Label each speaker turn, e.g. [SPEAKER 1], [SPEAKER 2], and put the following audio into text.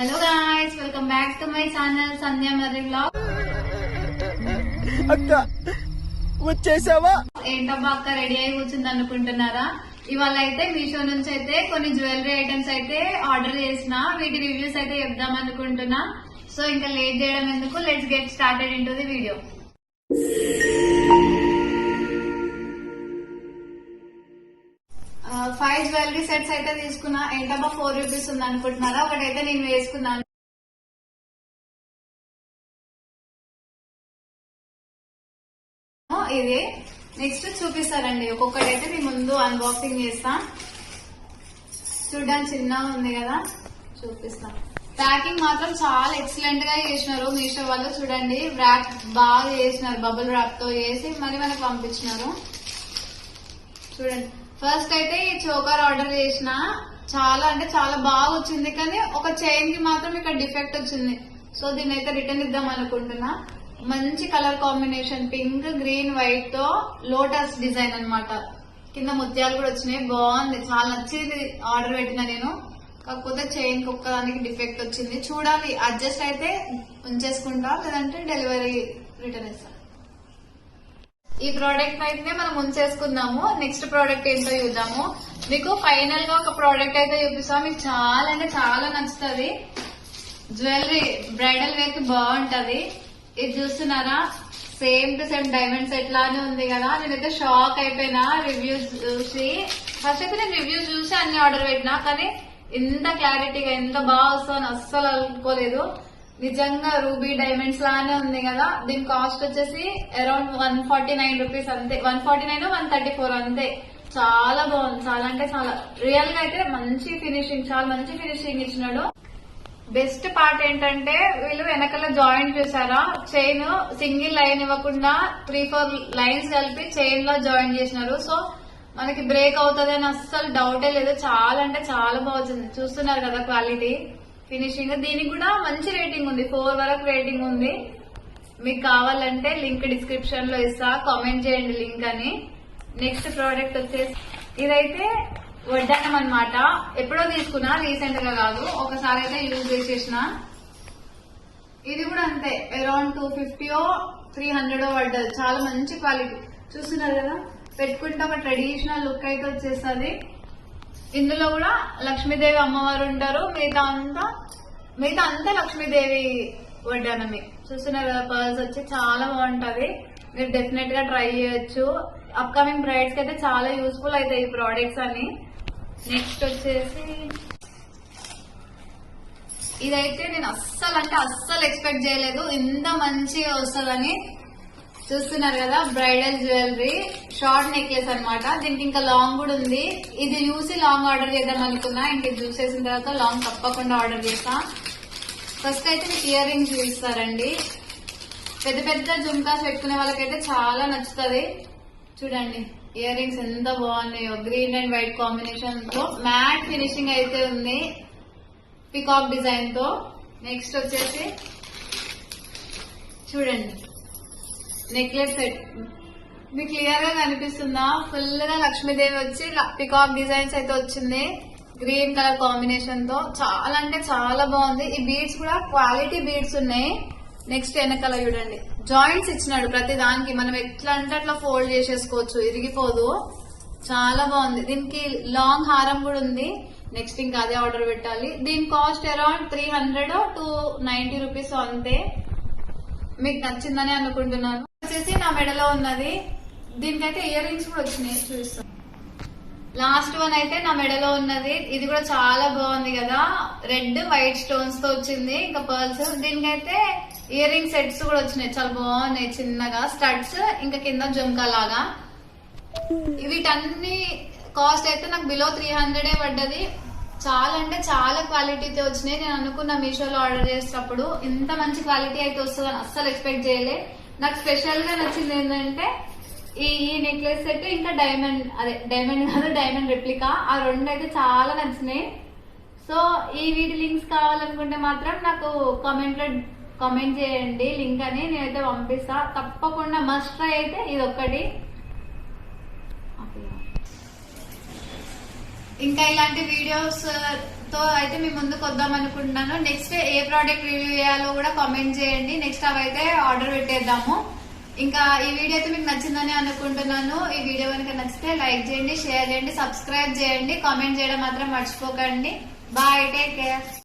[SPEAKER 1] Hello guys, welcome back to my channel Sandhya Marri vlog.
[SPEAKER 2] అక్క వచ్చేసావా?
[SPEAKER 1] ఏంటబ్బా అక్క రెడీ అయి కూర్చుంది అనుకుంటున్నారా? ఇవాళ అయితే మీషో నుంచి అయితే కొన్ని జ్యువెలరీ ఐటమ్స్ అయితే ఆర్డర్ చేసిన, వీటి రివ్యూస్ అయితే చెప్దాం అనుకుంటున్నా. సో ఇంకా లేట్ చేయడం ఎందుకు, let's get started in to the video. 5 jewellery sets అయితే తీసుకున్నా. ఏంటబ్బా 4 రూపీస్ ఉంది అనుకుంటున్నారా? ఒకటైతే నేను వేసుకున్నాను. ఇది నెక్స్ట్ చూపిస్తారండి. ఒక్కొక్కటైతే మీ ముందు అన్బాక్సింగ్ చేస్తా. చూడడానికి చిన్నగా ఉంది కదా, చూపిస్తా. ప్యాకింగ్ మాత్రం చాలా ఎక్సలెంట్ గా చేసినారు మీషో వాళ్ళు. చూడండి, ర్యాప్ బాగా చేసినారు, బబుల్ ర్యాప్ తో చేసి మరి మనకు పంపించినారు. చూడండి, ఫస్ట్ అయితే ఈ చోకర్ ఆర్డర్ చేసిన, చాలా అంటే చాలా బాగా వచ్చింది. కానీ ఒక చైన్ కి మాత్రం ఇక్కడ డిఫెక్ట్ వచ్చింది. సో దీన్ని అయితే రిటర్న్ ఇద్దాం అనుకుంటున్నా. మంచి colour combination, pink, green, white తో లోటస్ డిజైన్ అన్నమాట. కింద ముత్యాలు కూడా వచ్చినాయి, బాగుంది, చాలా నచ్చింది. ఆర్డర్ పెట్టిన నేను, కాకపోతే చైన్ కి ఒక్కదానికి డిఫెక్ట్ వచ్చింది. చూడాలి, అడ్జస్ట్ అయితే ఉంచేసుకుంటా, లేదంటే డెలివరీ రిటర్న్ ఇస్తా. ఈ ప్రోడక్ట్ అయితే మనం ఉంచేసుకుందాము. నెక్స్ట్ ప్రోడక్ట్ ఏంటో చూద్దాము. మీకు ఫైనల్ గా ఒక ప్రోడక్ట్ అయితే చూపిస్తాం. మీకు చాలా అంటే చాలా నచ్చుతుంది. జ్యువెలరీ బ్రైడల్ వేర్ కి బాగుంటది. ఇది చూస్తున్నారా, same to same diamond set లానే ఉంది కదా. నేనైతే షాక్ అయిపోయినా రివ్యూస్ చూసి. ఫస్ట్ అయితే నేను రివ్యూస్ చూసి అన్ని ఆర్డర్ పెట్టినా, కానీ ఇంత క్లారిటీగా ఎంత బాగా వస్తుందని అస్సలు అనుకోలేదు. నిజంగా రూబీ డైమండ్స్ లానే ఉంది కదా. దీని కాస్ట్ వచ్చేసి అరౌండ్ 149 రూపీస్ అంతే. 149 134 అంతే. చాలా బాగుంది, చాలా అంటే చాలా. రియల్ గా అయితే మంచి ఫినిషింగ్, చాలా మంచి ఫినిషింగ్ ఇచ్చినాడు. బెస్ట్ పార్ట్ ఏంటంటే వీళ్ళు వెనకాల జాయింట్ చూసారా, చైన్ సింగిల్ లైన్ ఇవ్వకుండా 3-4 లైన్స్ కలిపి చైన్ లో జాయిన్ చేసినారు. సో మనకి బ్రేక్ అవుతుంది అని అస్సలు డౌటే లేదు. చాలా అంటే చాలా బాగుంది. చూస్తున్నారు కదా క్వాలిటీ, ఫినిషింగ్. దీనికి కూడా మంచి రేటింగ్ ఉంది, 4 వరకు రేటింగ్ ఉంది. మీకు కావాలంటే లింక్ డిస్క్రిప్షన్ లో ఇస్తా, కామెంట్ చేయండి లింక్ అని. నెక్స్ట్ ప్రోడక్ట్ వచ్చేసి ఇదైతే వడ్డానం అన్నమాట. ఎప్పుడో తీసుకున్నా, రీసెంట్ గా కాదు, ఒకసారి అయితే యూజ్ చేసేసిన. ఇది కూడా అంతే, అరౌండ్ 250-300 పడ్డది. చాలా మంచి క్వాలిటీ. చూస్తున్నారు కదా, పెట్టుకుంటే ఒక ట్రెడిషనల్ లుక్ అయితే వచ్చేస్తుంది. ఇందులో కూడా లక్ష్మీదేవి అమ్మవారు ఉంటారు, మిగతా అంతా లక్ష్మీదేవి వడ్డానమే. చూస్తున్నారు కదా, పర్ల్స్ వచ్చి చాలా బాగుంటది. మీరు డెఫినెట్ గా ట్రై చేయొచ్చు. అప్కమింగ్ బ్రైడ్స్ కి అయితే చాలా యూస్ఫుల్ అవుతాయి ఈ ప్రోడక్ట్స్ అని. నెక్స్ట్ వచ్చేసి ఇదైతే నేను అస్సలు అంటే అస్సలు ఎక్స్పెక్ట్ చేయలేదు ఇంత మంచిగా వస్తుందని. చూస్తున్నారు కదా, బ్రైడల్ జ్యువెలరీ షార్ట్ నెక్లెస్ అన్నమాట. దీనికి ఇంకా లాంగ్ కూడా ఉంది. ఇది చూసి లాంగ్ ఆర్డర్ చేద్దాం అనుకున్నా, ఇంక చూసేసిన తర్వాత లాంగ్ తప్పకుండా ఆర్డర్ చేస్తా. ఫస్ట్ అయితే మీకు ఇయర్ రింగ్స్ చూపిస్తారండి. పెద్ద పెద్ద జుంకాస్ పెట్టుకునే వాళ్ళకైతే చాలా నచ్చుతుంది. చూడండి, ఇయర్ రింగ్స్ ఎంత బాగున్నాయో, గ్రీన్ అండ్ వైట్ కాంబినేషన్ తో మ్యాట్ ఫినిషింగ్ అయితే ఉంది, పికాక్ డిజైన్ తో. నెక్స్ట్ వచ్చేసి చూడండి, నెక్లెస్ సెట్ మీకు క్లియర్ గా కనిపిస్తుందా? ఫుల్ గా లక్ష్మీదేవి వచ్చి పికాక్ డిజైన్స్ అయితే వచ్చింది, గ్రీన్ కలర్ కాంబినేషన్ తో. చాలా అంటే చాలా బాగుంది. ఈ బీడ్స్ కూడా క్వాలిటీ బీడ్స్ ఉన్నాయి. నెక్స్ట్ వెనకాల చూడండి, జాయింట్స్ ఇచ్చినాడు ప్రతి దానికి. మనం ఎట్లా అంటే అట్లా ఫోల్డ్ చేసేసుకోవచ్చు, ఇరిగిపోదు. చాలా బాగుంది. దీనికి లాంగ్ హారం కూడా ఉంది. నెక్స్ట్ ఇంకా అదే ఆర్డర్ పెట్టాలి. దీని కాస్ట్ అరౌండ్ 300-290 రూపీస్ అంతే. మీకు నచ్చిందని అనుకుంటున్నాను. వచ్చేసి నా మెడలో ఉన్నది. దీనికైతే ఇయర్ రింగ్స్ కూడా వచ్చినాయి, చూస్తాను. లాస్ట్ వన్ అయితే నా మెడలో ఉన్నది. ఇది కూడా చాలా బాగుంది కదా, రెడ్ వైట్ స్టోన్స్ తో వచ్చింది, ఇంకా పర్ల్స్. దీనికైతే ఇయర్ రింగ్ సెట్స్ కూడా వచ్చినాయి, చాలా బాగున్నాయి. చిన్నగా స్టడ్స్, ఇంకా కింద జుంకా లాగా. వీటన్ని కాస్ట్ అయితే నాకు బిలో 300 పడ్డది. చాలా అంటే చాలా క్వాలిటీతో వచ్చినాయి. నేను అనుకున్న మీషోలో ఆర్డర్ చేసేటప్పుడు ఇంత మంచి క్వాలిటీ అయితే వస్తుందని అస్సలు ఎక్స్పెక్ట్ చేయలే. నాకు స్పెషల్ గా నచ్చింది ఏంటంటే ఈ నెక్లెస్ సెట్, ఇంకా డైమండ్ రెప్లికా, ఆ రెండు అయితే చాలా నచ్చినాయి. సో ఈ వీటి లింక్స్ కావాలనుకుంటే మాత్రం నాకు కామెంట్ చేయండి లింక్ అని, నేనైతే పంపిస్తా. తప్పకుండా మస్ట్ ట్రై అయితే ఇది ఒక్కటి. ఇంకా ఇలాంటి వీడియోస్ తో అయితే మీ ముందుకు వద్దాం అనుకుంటున్నాను. నెక్స్ట్ ఏ ప్రోడక్ట్ రివ్యూ చేయాలో కూడా కామెంట్ చేయండి. నెక్స్ట్ అవైతే ఆర్డర్ పెట్టేద్దాము. ఇంకా ఈ వీడియో అయితే మీకు నచ్చిందని అనుకుంటున్నాను. ఈ వీడియో కనుక నచ్చితే లైక్ చేయండి, షేర్ చేయండి, సబ్స్క్రైబ్ చేయండి, కామెంట్ చేయడం మాత్రం మర్చిపోకండి. Bye, take care.